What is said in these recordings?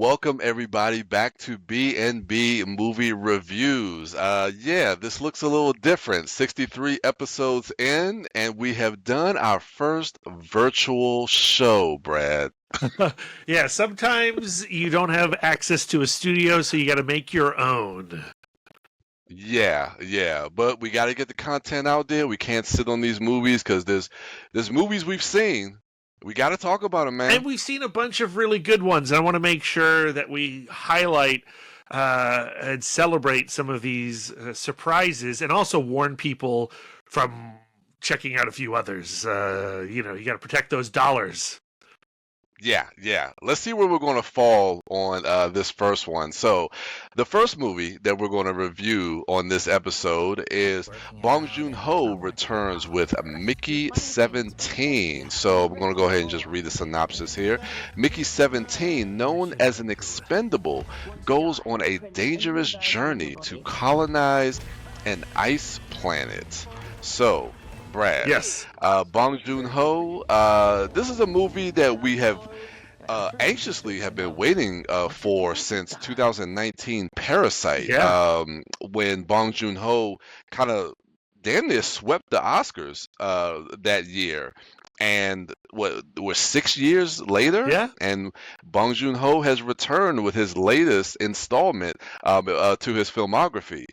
welcome everybody back to B&B Movie Reviews. This looks a little different. 63 episodes in, and we have done our first virtual show, Brad. Yeah, sometimes you don't have access to a studio, so you got to make your own. Yeah, but we got to get the content out there. We can't sit on these movies because there's movies we've seen. We got to talk about them, man. And we've seen a bunch of really good ones. I want to make sure that we highlight and celebrate some of these surprises and also warn people from checking out a few others. You got to protect those dollars. Yeah. Let's see where we're going to fall on this first one. So, the first movie that we're going to review on this episode is Bong Joon-ho returns with Mickey 17. So, we're going to go ahead and just read the synopsis here. Mickey 17, known as an expendable, goes on a dangerous journey to colonize an ice planet. So, Brad. Yes. Bong Joon-ho. This is a movie that we have anxiously have been waiting for since 2019 Parasite. Yeah. When Bong Joon-ho kind of damn near swept the Oscars that year. And we're 6 years later, Yeah. and Bong Joon-ho has returned with his latest installment to his filmography.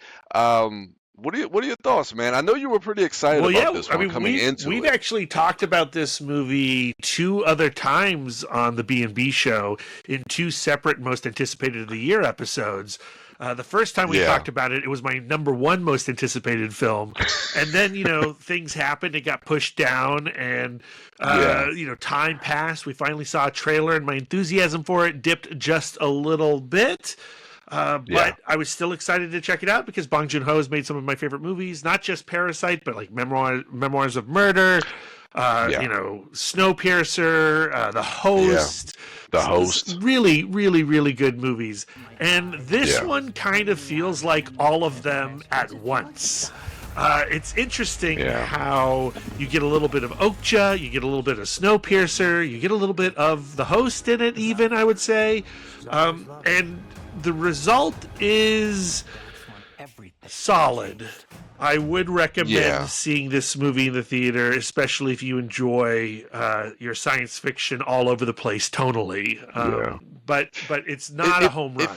What are your thoughts, man? I know you were pretty excited about this one coming into we've it. actually talked about this movie 2 other times on the B&B show in 2 separate most anticipated of the year episodes. The first time we talked about it, it was my number 1 most anticipated film. And then, things happened. It got pushed down and, time passed. We finally saw a trailer and my enthusiasm for it dipped just a little bit. But I was still excited to check it out because Bong Joon-ho has made some of my favorite movies, not just Parasite, but like Memoirs of Murder, Snowpiercer, The Host. The Host. Really, really, really good movies. And this one kind of feels like all of them at once. It's interesting how you get a little bit of Okja, you get a little bit of Snowpiercer, you get a little bit of The Host in it even, I would say. And the result is solid. I would recommend seeing this movie in the theater, especially if you enjoy your science fiction all over the place tonally. But it's not a home run.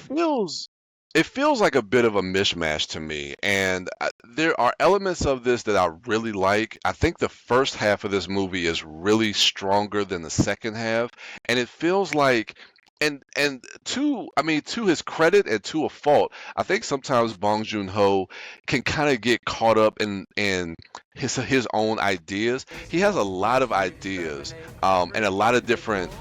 It feels like a bit of a mishmash to me, and there are elements of this that I really like. I think the first half of this movie is really stronger than the second half, and it feels like and to his credit and to a fault, I think sometimes Bong Joon-ho can kind of get caught up in his own ideas. He has a lot of ideas and a lot of different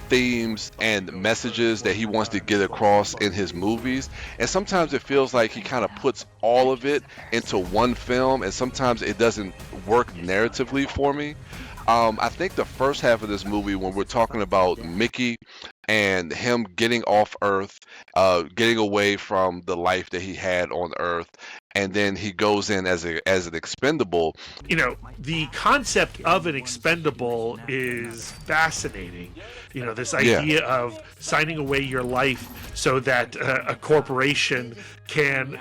themes and messages that he wants to get across in his movies, and sometimes it feels like he kind of puts all of it into one film, and sometimes it doesn't work narratively for me. I think the first half of this movie, when we're talking about Mickey and him getting off Earth, getting away from the life that he had on Earth, and then he goes in as an expendable. The concept of an expendable is fascinating. This idea of signing away your life so that a corporation can,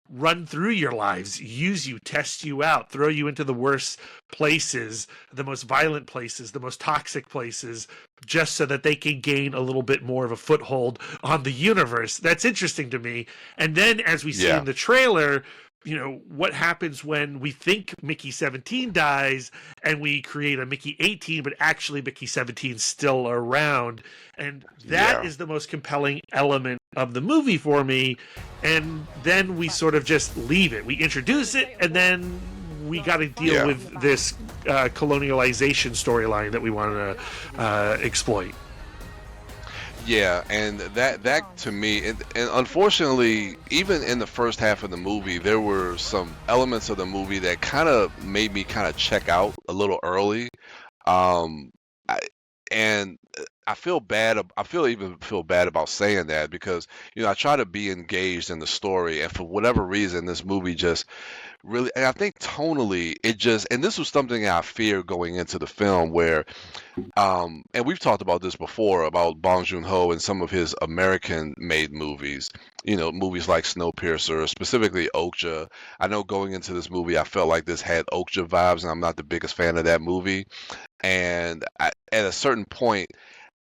run through your lives, use you, test you out, throw you into the worst places, the most violent places, the most toxic places, just so that they can gain a little bit more of a foothold on the universe. That's interesting to me. And then as we see in the trailer, what happens when we think Mickey 17 dies and we create a Mickey 18, but actually Mickey 17 is still around. And that is the most compelling element of the movie for me. And then we sort of just leave it. We introduce it, and then we got to deal with this colonialization storyline that we want to exploit. Yeah, and that to me, and unfortunately, even in the first half of the movie, there were some elements of the movie that kind of made me kind of check out a little early. And I feel bad. I feel bad about saying that because I try to be engaged in the story, and for whatever reason, this movie just really. And I think tonally, it just. And this was something I feared going into the film, where and we've talked about this before about Bong Joon-ho and some of his American-made movies. Movies like Snowpiercer, specifically Okja. I know going into this movie, I felt like this had Okja vibes, and I'm not the biggest fan of that movie. And at a certain point,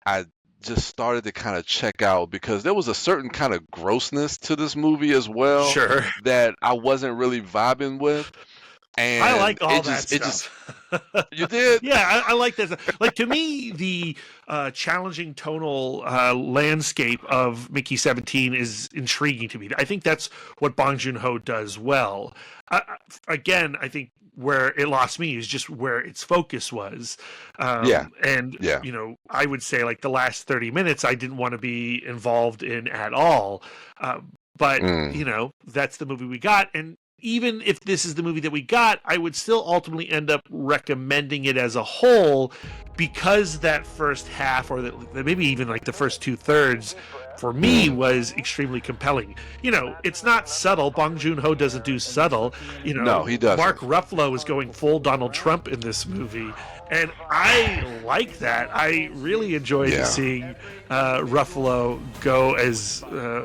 I just started to kind of check out because there was a certain kind of grossness to this movie as well Sure. that I wasn't really vibing with. I And like all that it just, stuff. you did? Yeah, I like that. Like to me, the challenging tonal landscape of Mickey 17 is intriguing to me. I think that's what Bong Joon Ho does well. Again, I think where it lost me is just where its focus was. Yeah, And, yeah. I would say like the last 30 minutes, I didn't want to be involved in at all. But, Mm, that's the movie we got. And even if this is the movie that we got, I would still ultimately end up recommending it as a whole because that first half, or maybe even like the first 2/3, for me mm. was extremely compelling. It's not subtle. Bong Joon-ho doesn't do subtle. No, he doesn't. Mark Ruffalo is going full Donald Trump in this movie, and I like that. I really enjoyed Yeah, seeing Ruffalo go as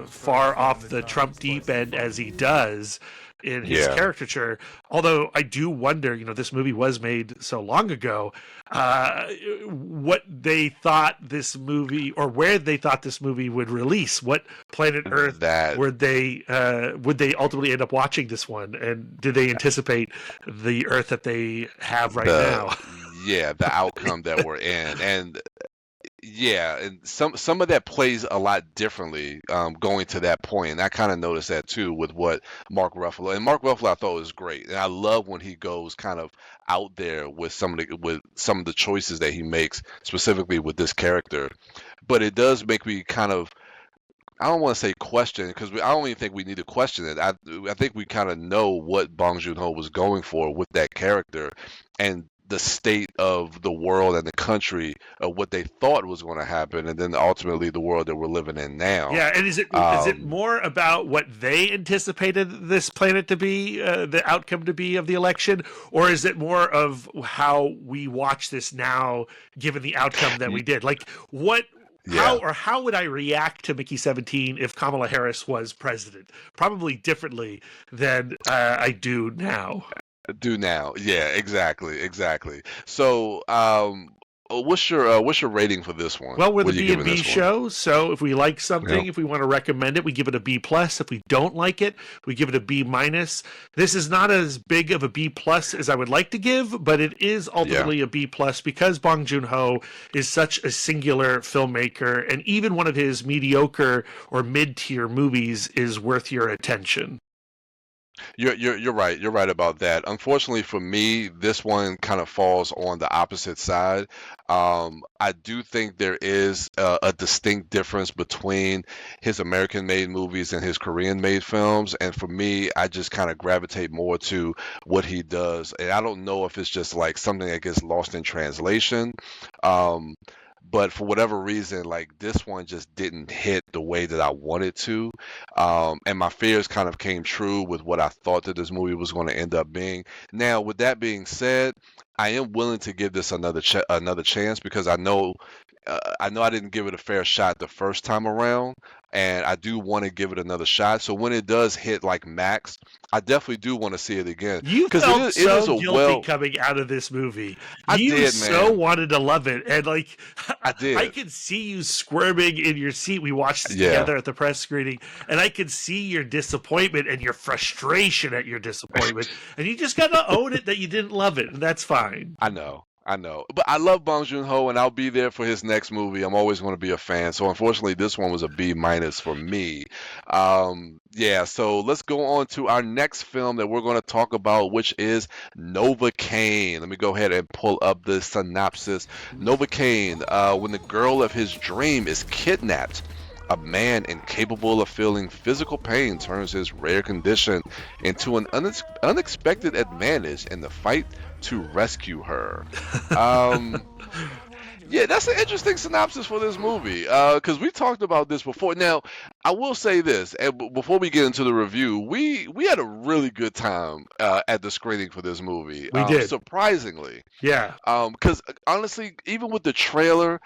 far off the Trump deep end as he does in his yeah. caricature. Although I do wonder, this movie was made so long ago, what they thought this movie, or where they thought this movie would release. What planet Earth That would they ultimately end up watching this one, and did they anticipate the Earth that they have right the now? yeah, the outcome that we're in. And yeah, and some of that plays a lot differently going to that point. And I kind of noticed that too with what Mark Ruffalo I thought was great. And I love when he goes kind of out there with some of the choices that he makes, specifically with this character. But it does make me kind of, I don't want to say question, because I don't even think we need to question it. I think we kind of know what Bong Joon-ho was going for with that character, and the state of the world and the country of what they thought was going to happen, and then ultimately the world that we're living in now. Yeah, and is it Um, more about what they anticipated this planet to be, the outcome to be of the election, or is it more of how we watch this now, given the outcome that we y- did? Like, what, yeah, how would I react to Mickey 17 if Kamala Harris was president? Probably differently than I do now. do now. Yeah, exactly, exactly. So, what's your rating for this one? Well, we're the What are you B and giving B this one? show, so if we like Yeah, something, if we want to recommend it, we give it a B plus. If we don't like it, we give it a B minus. This is not as big of a B plus as I would like to give, but it is yeah. ultimately a B plus because Bong Joon Ho is such a singular filmmaker, and even one of his mediocre or mid tier movies is worth your attention. You're right. You're right about that. Unfortunately for me, this one kind of falls on the opposite side. I do think there is a distinct difference between his American-made movies and his Korean-made films, and for me, I just kind of gravitate more to what he does. And I don't know if it's just like something that gets lost in translation. Um, but for whatever reason, like this one just didn't hit the way that I wanted to. And my fears kind of came true with what I thought that this movie was going to end up being. Now, with that being said, I am willing to give this another chance because I know I didn't give it a fair shot the first time around, and I do want to give it another shot. So when it does hit like max, I definitely do want to see it again You because felt it is so a guilty well. coming out of this movie. I You did, so man. wanted to love it. And like, I I did. could see you squirming in your seat. We watched this Yeah. together at the press screening, and I could see your disappointment and your frustration at your disappointment. And you just got to own it that you didn't love it. And that's fine. I know, I know. But I love Bong Joon-ho, and I'll be there for his next movie. I'm always going to be a fan. So unfortunately, this one was a B minus for me. Yeah, so let's go on to our next film that we're going to talk about, which is Novocaine. Let me go ahead and pull up the synopsis. Novocaine, when the girl of his dream is kidnapped, a man incapable of feeling physical pain turns his rare condition into an unexpected advantage in the fight to rescue her. Um, Yeah, that's an interesting synopsis for this movie. Because we talked about this before. Now, I will say this, and before we get into the review, we had a really good time at the screening for this movie. We did. Surprisingly, Yeah. because honestly, even with the trailer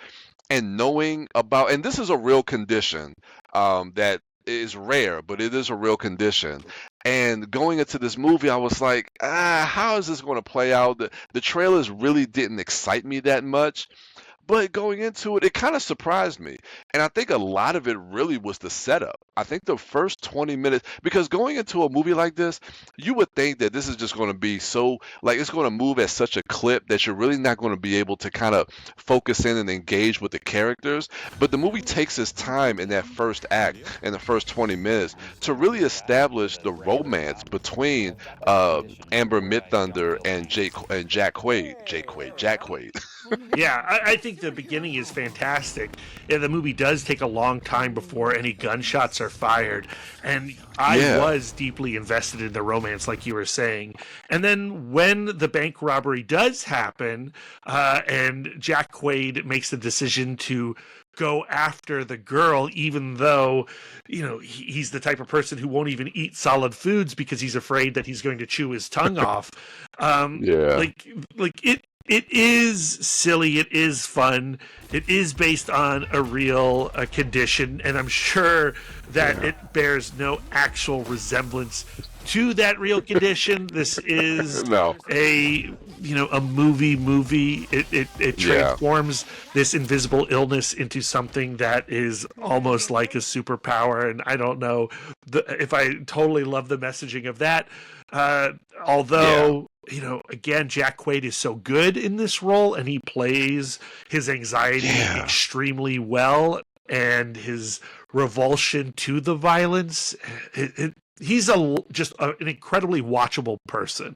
and knowing about, and this is a real condition that is rare, but it is a real condition. And going into this movie, I was like, how is this going to play out? The trailers really didn't excite me that much. But going into it, it kind of surprised me. And I think a lot of it really was the setup. I think the first 20 minutes, because going into a movie like this, you would think that this is just going to be so, like, it's going to move at such a clip that you're really not going to be able to kind of focus in and engage with the characters. But the movie takes its time in that first act, in the first 20 minutes, to really establish the romance between Amber Midthunder and Jack Quaid. Jack Quaid. Yeah, I think the beginning is fantastic. Yeah, the movie does take a long time before any gunshots are fired, and I Yeah. was deeply invested in the romance, like you were saying. And then when the bank robbery does happen, and Jack Quaid makes the decision to go after the girl, even though he's the type of person who won't even eat solid foods because he's afraid that he's going to chew his tongue off. Yeah. It is silly. It is fun. It is based on a real condition, and I'm sure that it bears no actual resemblance to that real condition. This is No. a movie. It Yeah. transforms this invisible illness into something that is almost like a superpower, and I don't know if I totally love the messaging of that. Although, again, Jack Quaid is so good in this role, and he plays his anxiety Yeah. extremely well, and his revulsion to the violence. He's just an incredibly watchable person.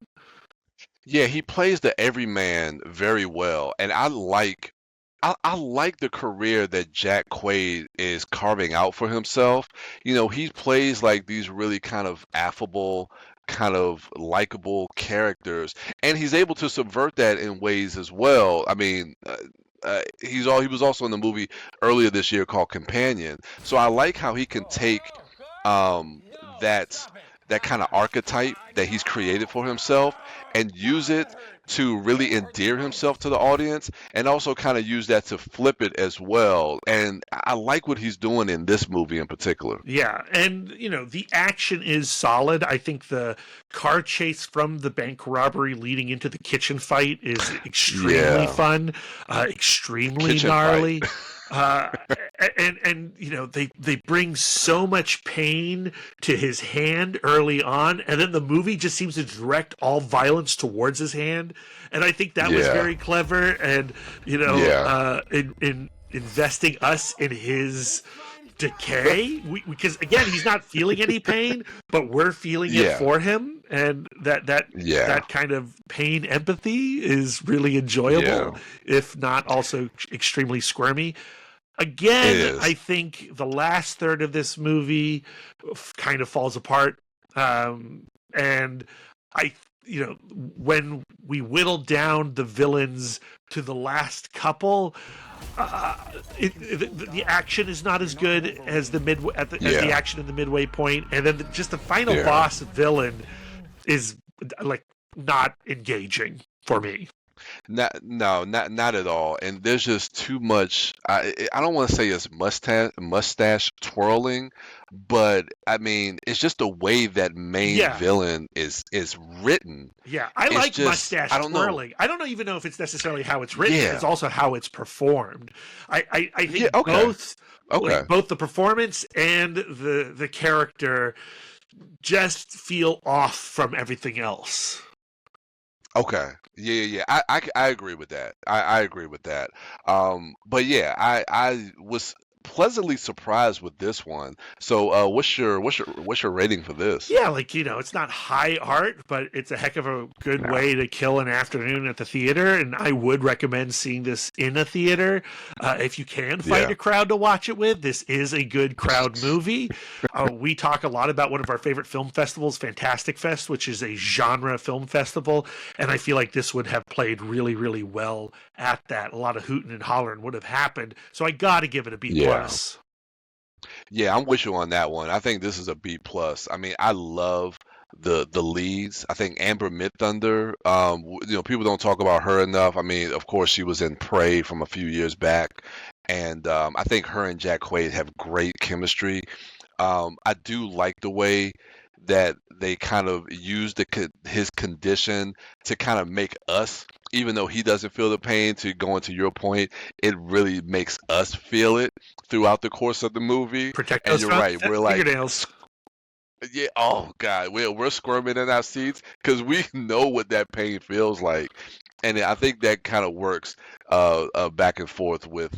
Yeah, he plays the everyman very well, and I like the career that Jack Quaid is carving out for himself. He plays like these really kind of affable, kind of likable characters, and he's able to subvert that in ways as well. I mean, he was also in the movie earlier this year called Companion. So I like how he can take um, that that kind of archetype that he's created for himself and use it to really endear himself to the audience, and also kind of use that to flip it as well. And I like what he's doing in this movie in particular. Yeah, and the action is solid. I think the car chase from the bank robbery leading into the kitchen fight is extremely Yeah. fun, extremely Kitchen gnarly. fight. Uh, and they bring so much pain to his hand early on, and then the movie just seems to direct all violence towards his hand, and I think that was Yeah. very clever. And Yeah. in investing us in his decay, because again, he's not feeling any pain, but we're feeling it Yeah. for him, and Yeah. that kind of pain empathy is really enjoyable, Yeah. if not also extremely squirmy. It Again, is. I think the last third of this movie kind of falls apart, and I when we whittle down the villains to the last couple, the action is not as good as the as the Yeah. action in the midway point, and then just the final Yeah. boss villain is like not engaging for me. Not at all. And there's just too much. I don't want to say it's mustache twirling, but I mean it's just the way that main Yeah. villain is written. Yeah, I It's like just mustache I don't know. twirling. I don't even know if it's necessarily how it's written. Yeah. It's also how it's performed. I think Yeah. Okay. both, Okay. like both the performance and the character, just feel off from everything else. Okay. Yeah. I agree with that. I agree with that. But yeah, I was pleasantly surprised with this one. So, what's your rating for this? Yeah, like, it's not high art, but it's a heck of a good Yeah, way to kill an afternoon at the theater. And I would recommend seeing this in a theater. If you can find yeah, a crowd to watch it with, this is a good crowd movie. We talk a lot about one of our favorite film festivals, Fantastic Fest, which is a genre film festival. And I feel like this would have played really, really well at that. A lot of hooting and hollering would have happened. So I got to give it a B yeah. plus. Yeah, I'm with you on that one. I think this is a B plus. I mean, I love the leads. I think Amber Midthunder. People don't talk about her enough. I mean, of course, she was in Prey from a few years back, and I think her and Jack Quaid have great chemistry. I do like the way that they kind of use his condition to kind of make us, even though he doesn't feel the pain, to go into your point, it really makes us feel it throughout the course of the movie. Protect And those you're right, we're like, fingernails. yeah, oh God, we're squirming in our seats because we know what that pain feels like, and I think that kind of works back and forth with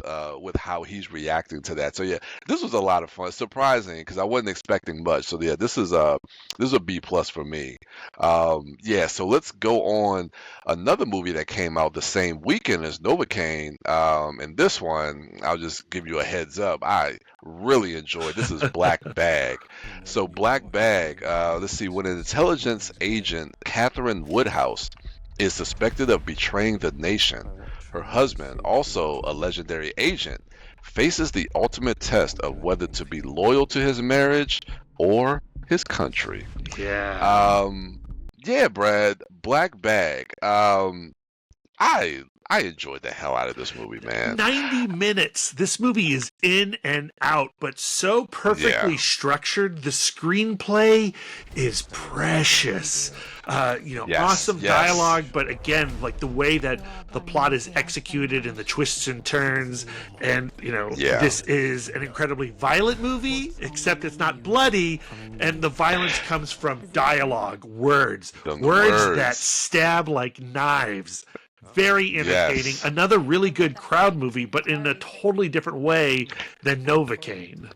how he's reacting to that. So yeah, this was a lot of fun, surprising because I wasn't expecting much. So yeah, this is a B plus for me. Yeah, so let's go on another movie that came out the same weekend as Novocaine. And this one, I'll just give you a heads up. I really enjoyed. This is Black Bag. So Black Bag, let's see, when an intelligence agent, Catherine Woodhouse, is suspected of betraying the nation, her husband, also a legendary agent, faces the ultimate test of whether to be loyal to his marriage or his country. Yeah. Um, yeah, Brad, Black Bag. I enjoyed the hell out of this movie, man. 90 minutes. This movie is in and out, but so Yeah. perfectly structured. The screenplay is precious. Yes. Awesome Yes. dialogue, but again, like the way that the plot is executed and the twists and turns. And, Yeah. this is an incredibly violent movie, except it's not bloody. And the violence comes from dialogue, words, The words that words. stab like knives. Very entertaining. Yes. Another really good crowd movie, but in a totally different way than Novocaine.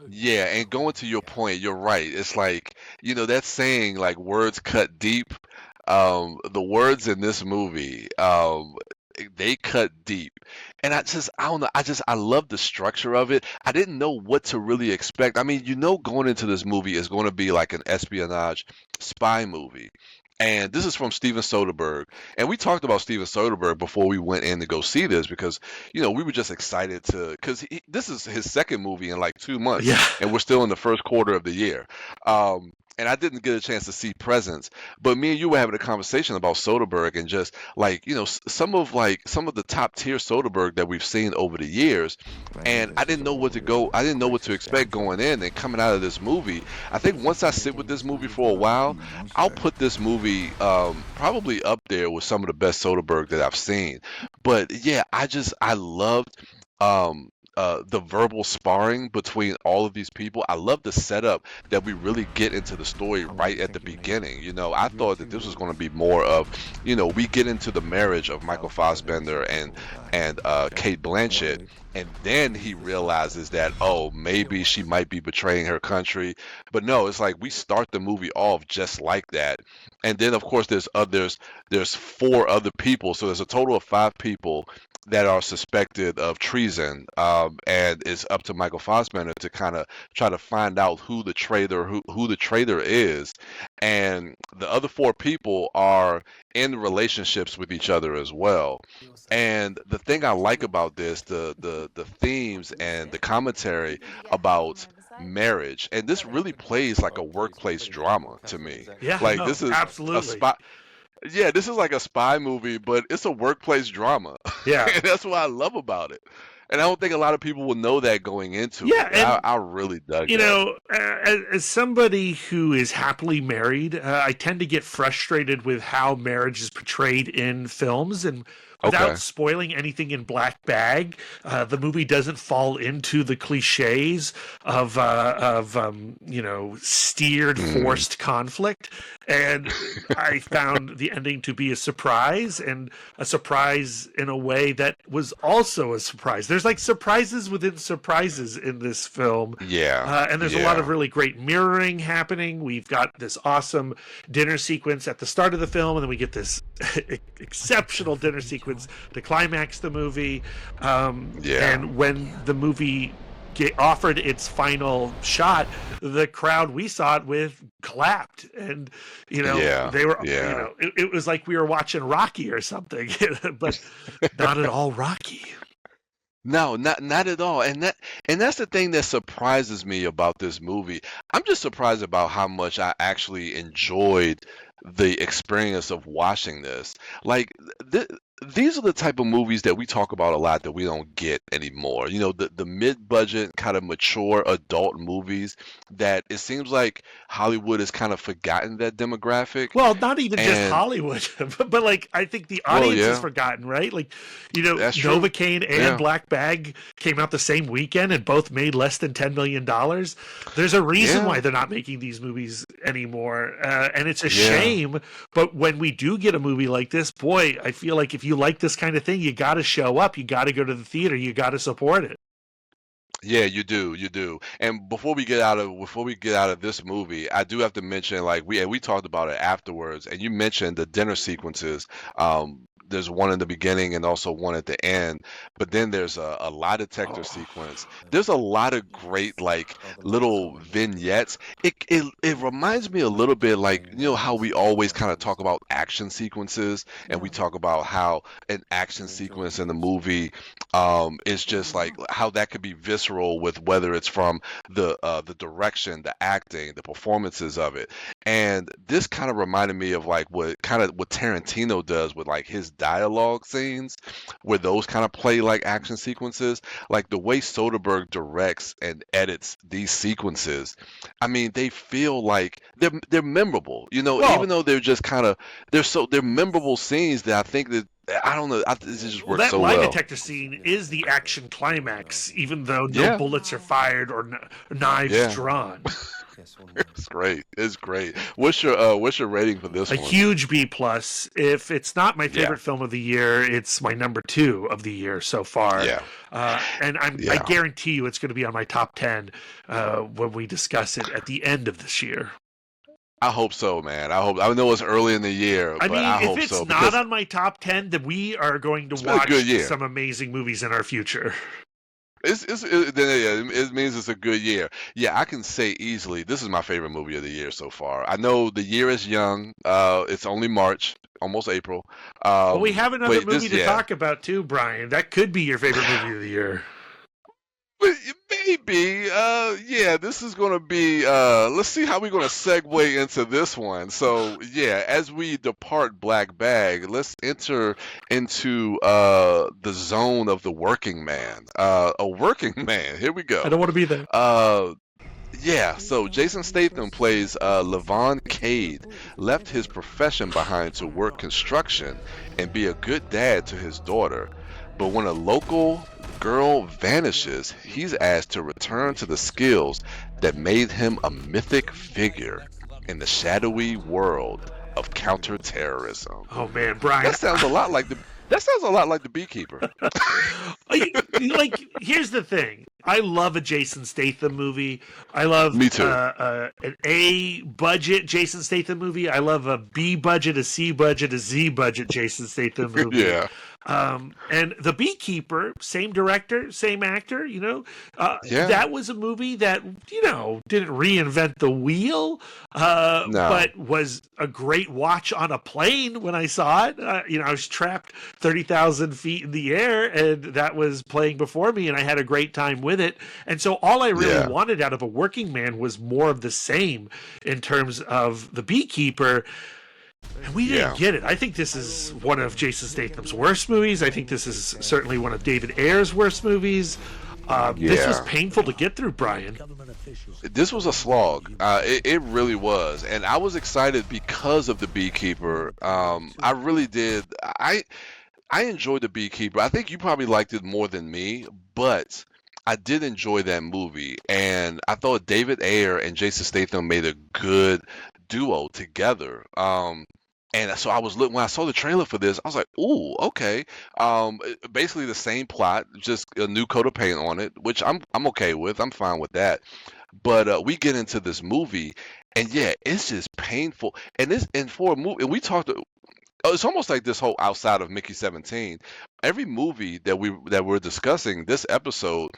Yeah, and going to your point, you're right. It's like, that saying like words cut deep. The words in this movie, they cut deep. And I don't know, I love the structure of it. I didn't know what to really expect. I mean, going into this movie is going to be like an espionage spy movie. And this is from Steven Soderbergh. And we talked about Steven Soderbergh before we went in to go see this because, we were just excited because this is his second movie in like 2 months, Yeah. and we're still in the first quarter of the year. And I didn't get a chance to see Presence, but me and you were having a conversation about Soderbergh and just like, some of the top tier Soderbergh that we've seen over the years. And I didn't know I didn't know what to expect going in and coming out of this movie. I think once I sit with this movie for a while, I'll put this movie probably up there with some of the best Soderbergh that I've seen. But yeah, I loved the verbal sparring between all of these people. I love the setup that we really get into the story right at the beginning. I thought that this was going to be more of, we get into the marriage of Michael Fassbender and Kate Blanchett, and then he realizes that, oh, maybe she might be betraying her country. But no, it's like we start the movie off just like that, and then of course there's four other people, so there's a total of five people that are suspected of treason, and it's up to Michael Fassbender to kind of try to find out who the traitor is, and the other four people are in relationships with each other as well. And the thing I like about this, the themes and the commentary about marriage, and this really plays like a workplace drama to me. Yeah, Like no, this is a absolutely. spy. Yeah, this is like a spy movie, but it's a workplace drama. Yeah. And that's what I love about it. And I don't think a lot of people will know that going into Yeah, it. and I really dug that. as somebody who is happily married, I tend to get frustrated with how marriage is portrayed in films. And without Okay. spoiling anything in Black Bag, the movie doesn't fall into the cliches of steered, Mm. forced conflict. And I found the ending to be a surprise, and a surprise in a way that was also a surprise. There's like surprises within surprises in this film. Yeah. And there's a lot of Yeah. really great mirroring happening. We've got this awesome dinner sequence at the start of the film, and then we get this exceptional dinner sequence to climax the movie. Yeah. And when the movie offered its final shot, the crowd we saw it with clapped, and Yeah. they were, Yeah. it was like we were watching Rocky or something, but not at all Rocky. No, not at all. And that's the thing that surprises me about this movie. I'm just surprised about how much I actually enjoyed the experience of watching this. Like th these are the type of movies that we talk about a lot that we don't get anymore. You know, the mid-budget kind of mature adult movies that it seems like Hollywood has kind of forgotten that demographic. Well, not even just And Hollywood, but like I think the well, audience has yeah, forgotten, right? Like, that's true. Novocaine and Yeah. Black Bag came out the same weekend and both made less than $10 million. There's a reason Yeah. why they're not making these movies anymore, and it's a Yeah. shame. But when we do get a movie like this, boy, I feel like if you like this kind of thing, you got to show up, you got to go to the theater, you got to support it. Yeah, you do. And before we get out of this movie, I do have to mention like we talked about it afterwards, and you mentioned the dinner sequences. There's one in the beginning and also one at the end, but then there's a lie detector Oh, sequence. There's a lot of great like little vignettes. It reminds me a little bit like how we always kind of talk about action sequences, and we talk about how an action sequence in the movie is just like how that could be visceral with whether it's from the direction, the acting, the performances of it. And this kind of reminded me of like what Tarantino does with like his dialogue scenes, where those kind of play like action sequences. Like the way Soderbergh directs and edits these sequences, I mean, they feel like they're memorable. Even well, though they're just kind of they're memorable scenes that I think that I don't know. This just well, works that so lie well. detector scene is the action climax, even though no Yeah, bullets are fired or knives yeah, drawn. it's great. It's great. What's your rating for this A one? huge B plus. If it's not my Yeah, favorite film of the year, it's my number two of the year so far. yeah, And I yeah. guarantee you it's going to be on my top 10 when we discuss it at the end of this year. I hope so, man. I know it's early in the year, I but mean, I if hope it's so not because on my top 10, then we are going to it's been a good watch year. some amazing movies in our future. It means it's a good year. Yeah, I can say easily this is my favorite movie of the year so far. I know the year is young. It's only March, almost April. Well, we have another But movie this, to yeah. talk about too, Brian. That could be your favorite movie of the year. But maybe, yeah, this is gonna be, let's see how we're gonna segue into this one. So, yeah, as we depart Black Bag, let's enter into the zone of the working man. A working man. Here we I go. don't want to be there. Uh, yeah, so Jason Statham plays Levon Cade, left his profession behind to work construction and be a good dad to his daughter. But when a local girl vanishes, he's asked to return to the skills that made him a mythic figure in the shadowy world of counterterrorism. Oh man, Brian. That sounds a lot like the Beekeeper. Like, here's the thing. I love a Jason Statham movie. I love Me too. an A budget Jason Statham movie. I love a B budget, a C budget, a Z budget Jason Statham movie. Yeah, And The Beekeeper, same director, same actor, yeah. that was a movie that, didn't reinvent the wheel, No. but was a great watch on a plane when I saw it. I was trapped 30,000 feet in the air, and that was playing before me, and I had a great time with it. And so all I really Yeah, wanted out of a working man was more of the same in terms of The Beekeeper. And we didn't yeah. get it. I think this is one of Jason Statham's worst movies. I think this is certainly one of David Ayer's worst movies. This was Yeah. painful to get through, Brian. This was a slog. It really was, and I was excited because of the Beekeeper. I really did. I enjoyed The Beekeeper. I think you probably liked it more than me, but I did enjoy that movie, and I thought David Ayer and Jason Statham made a good duo together. And so I was look when I saw the trailer for this, I was like, "Ooh, okay." Basically the same plot, just a new coat of paint on it, which I'm okay with. I'm fine with that. But we get into this movie, and yeah, it's just painful. And for a movie, and we talked. It's almost like this whole outside of Mickey 17. Every movie that we're discussing this episode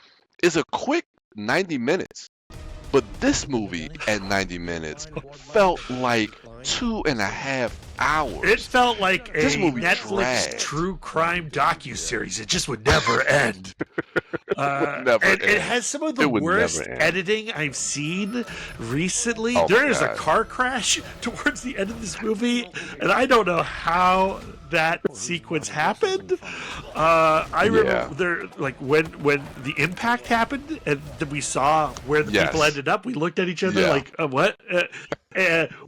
is a quick 90 minutes. But this movie at 90 minutes felt like 2.5 hours. It felt like a This movie Netflix dragged. true crime docuseries. It just would never end. Never And it end. has some of the It would worst never end. editing I've seen recently. Oh my There is a God. car crash towards the end of this movie, and I don't know how that sequence happened. I remember there, like when the impact happened, and then we saw where the people Yes. ended up. We looked at each other Yeah. like, "What?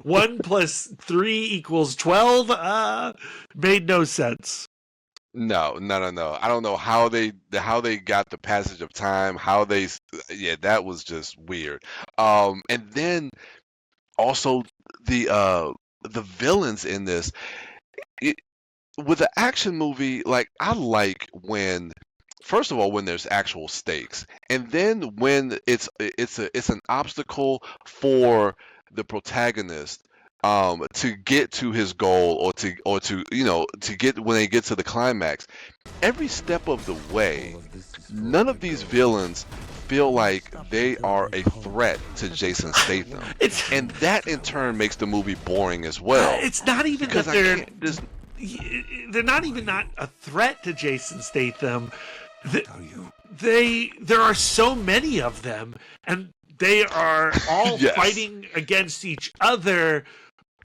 1 + 3 = 12?" Made no sense. No. I don't know how they got the passage of time, yeah, that was just weird. And then also the villains in this. It, with an action movie, like I like when first of all when there's actual stakes, and then when it's an obstacle for the protagonist to get to his goal, or to to get when they get to the climax. Every step of the way, none of these villains feel like they are a threat to Jason Statham, It's and that in turn makes the movie boring as well. it's not even Because that they're not even not a threat to Jason Statham. There are so many of them, and they are all Yes. fighting against each other.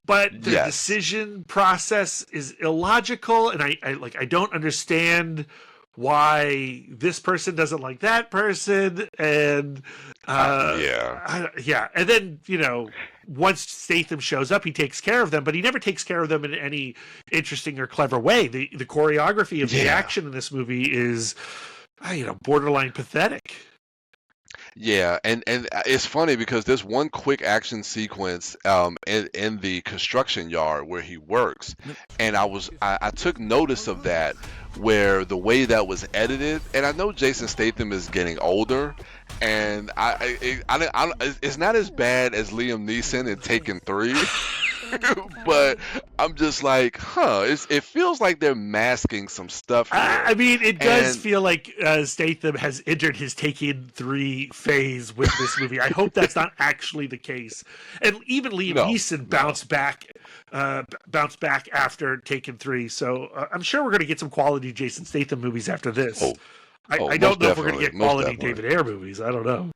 But their Yes. decision process is illogical, and I don't understand why this person doesn't like that person, and Yeah. and then once Statham shows up, he takes care of them, but he never takes care of them in any interesting or clever way. The choreography of the Yeah. action in this movie is borderline pathetic. Yeah, and it's funny because there's one quick action sequence in the construction yard where he works, and I took notice of that, where the way that was edited. And I know Jason Statham is getting older, and it's not as bad as Liam Neeson in Taken 3. But I'm just like, it feels like they're masking some stuff here. I mean, it does And feel like Statham has entered his Taken 3 phase with this movie. I hope that's not actually the case. And even Liam Neeson bounced back after Taken 3. So I'm sure we're going to get some quality Jason Statham movies after this. I don't know if we're going to get quality David Ayer movies. I don't know.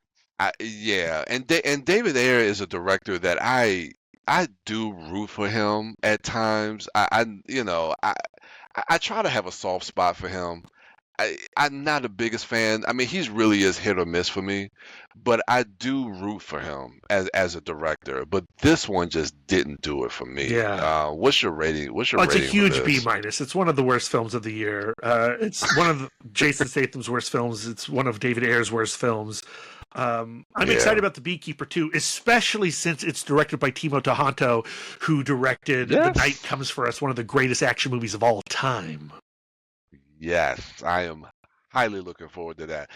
Yeah, and David Ayer is a director that I do root for him at times. I try to have a soft spot for him. I'm not the biggest fan. I mean, he's really is hit or miss for me, but I do root for him as a director. But this one just didn't do it for me. Yeah. What's your rating? What's your It's a rating for huge this? B-. It's one of the worst films of the year. It's one of Jason Statham's worst films. It's one of David Ayer's worst films. I'm excited about The Beekeeper too, especially since it's directed by Timo Tolkki, who directed Yes. The Night Comes for Us, one of the greatest action movies of all time. Yes, I am highly looking forward to that.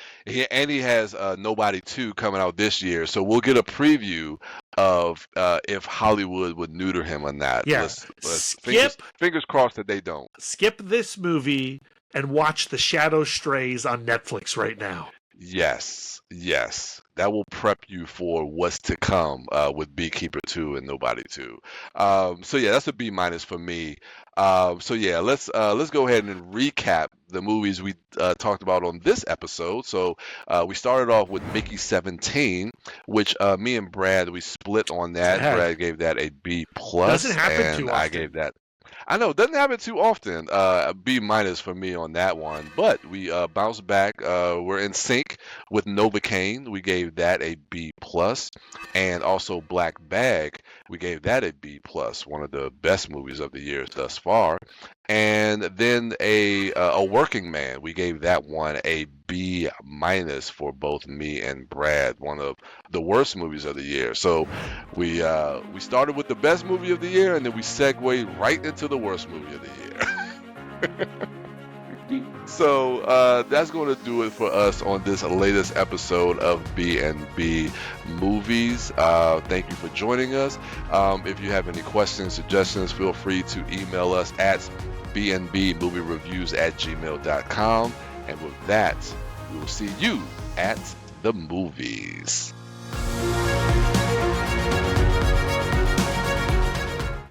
And he has Nobody 2 coming out this year, so we'll get a preview of if Hollywood would neuter him or not. Yeah. Let's fingers crossed that they don't. Skip this movie and watch The Shadow Strays on Netflix right now. Yes. That will prep you for what's to come with Beekeeper 2 and Nobody 2. So yeah, that's a B- for me. So yeah, let's go ahead and recap the movies we talked about on this episode. So we started off with Mickey 17, which me and Brad, we split on that. Yeah. Brad gave that a B+. Doesn't happen and too I often. gave that. I know, it doesn't happen too often. A B- for me on that one, but we bounced back. We're in sync with Novocaine. We gave that a B+, and also Black Bag. We gave that a B plus, one of the best movies of the year thus far. And then a Working Man, we gave that one a B minus for both me and Brad, one of the worst movies of the year. So we started with the best movie of the year, and then we segued right into the worst movie of the year. So that's going to do it for us on this latest episode of B&B Movies. Thank you for joining us. If you have any questions, suggestions, feel free to email us at bnbmoviereviews@gmail.com. And with that, we will see you at the movies.